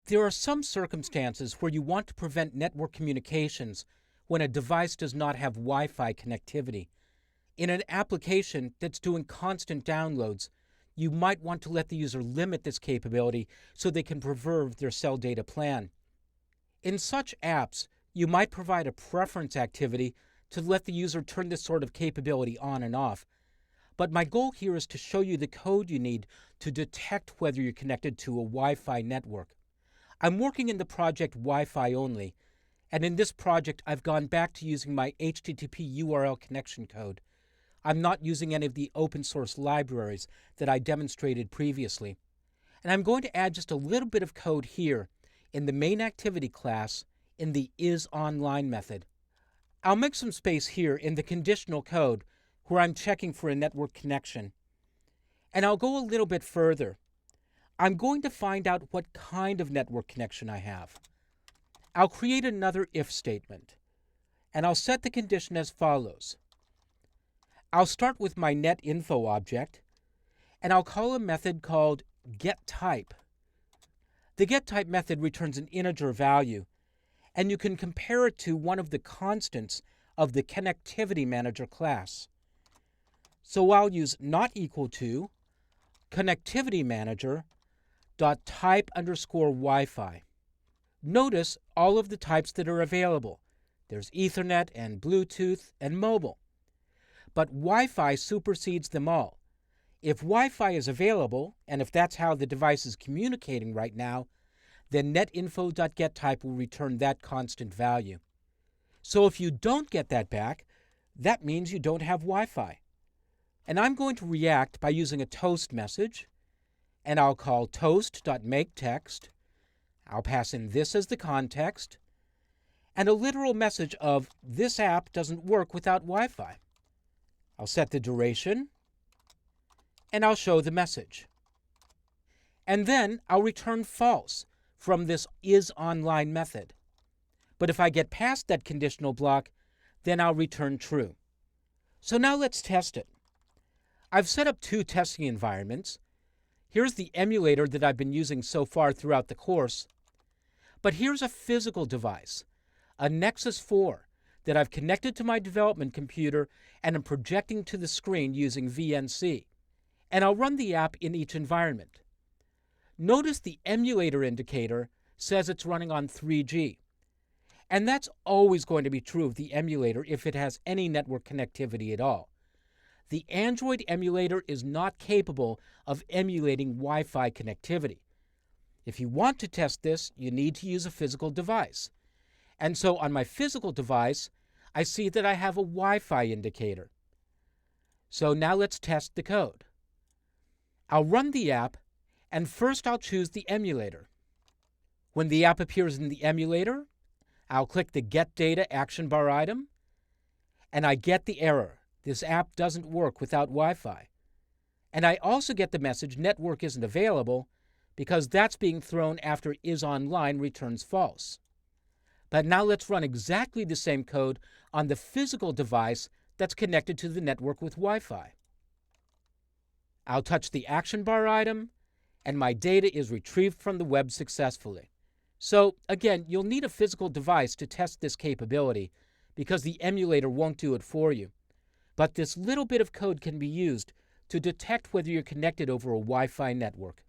There are some circumstances where you want to prevent network communications when a device does not have Wi-Fi connectivity. In an application that's doing constant downloads, you might want to let the user limit this capability so they can preserve their cell data plan. In such apps, you might provide a preference activity to let the user turn this sort of capability on and off. But my goal here is to show you the code you need to detect whether you're connected to a Wi-Fi network. I'm working in the project Wi-Fi only, and in this project I've gone back to using my HTTP URL connection code. I'm not using any of the open source libraries that I demonstrated previously. And I'm going to add just a little bit of code here in the main activity class in the isOnline method. I'll make some space here in the conditional code where I'm checking for a network connection. And I'll go a little bit further. I'm going to find out what kind of network connection I have. I'll create another if statement, and I'll set the condition as follows. I'll start with my netInfo object, and I'll call a method called getType. The getType method returns an integer value, and you can compare it to one of the constants of the connectivity manager class. So I'll use not equal to connectivity manager dot type underscore Wi-Fi. Notice all of the types that are available. There's Ethernet and Bluetooth and mobile. But Wi-Fi supersedes them all. If Wi-Fi is available, and if that's how the device is communicating right now, then netinfo.getType will return that constant value. So if you don't get that back, that means you don't have Wi-Fi. And I'm going to react by using a toast message, and I'll call toast.makeText. I'll pass in this as the context, and a literal message of this app doesn't work without Wi-Fi. I'll set the duration, and I'll show the message. And then I'll return false from this isOnline method. But if I get past that conditional block, then I'll return true. So now let's test it. I've set up two testing environments. Here's the emulator that I've been using so far throughout the course. But here's a physical device, a Nexus 4, that I've connected to my development computer and am projecting to the screen using VNC. And I'll run the app in each environment. Notice the emulator indicator says it's running on 3G. And that's always going to be true of the emulator if it has any network connectivity at all. The Android emulator is not capable of emulating Wi-Fi connectivity. If you want to test this, you need to use a physical device. And so on my physical device, I see that I have a Wi-Fi indicator. So now let's test the code. I'll run the app, and first I'll choose the emulator. When the app appears in the emulator, I'll click the Get Data action bar item, and I get the error. This app doesn't work without Wi-Fi. And I also get the message network isn't available because that's being thrown after isOnline returns false. But now let's run exactly the same code on the physical device that's connected to the network with Wi-Fi. I'll touch the action bar item, and my data is retrieved from the web successfully. So again, you'll need a physical device to test this capability because the emulator won't do it for you. But this little bit of code can be used to detect whether you're connected over a Wi-Fi network.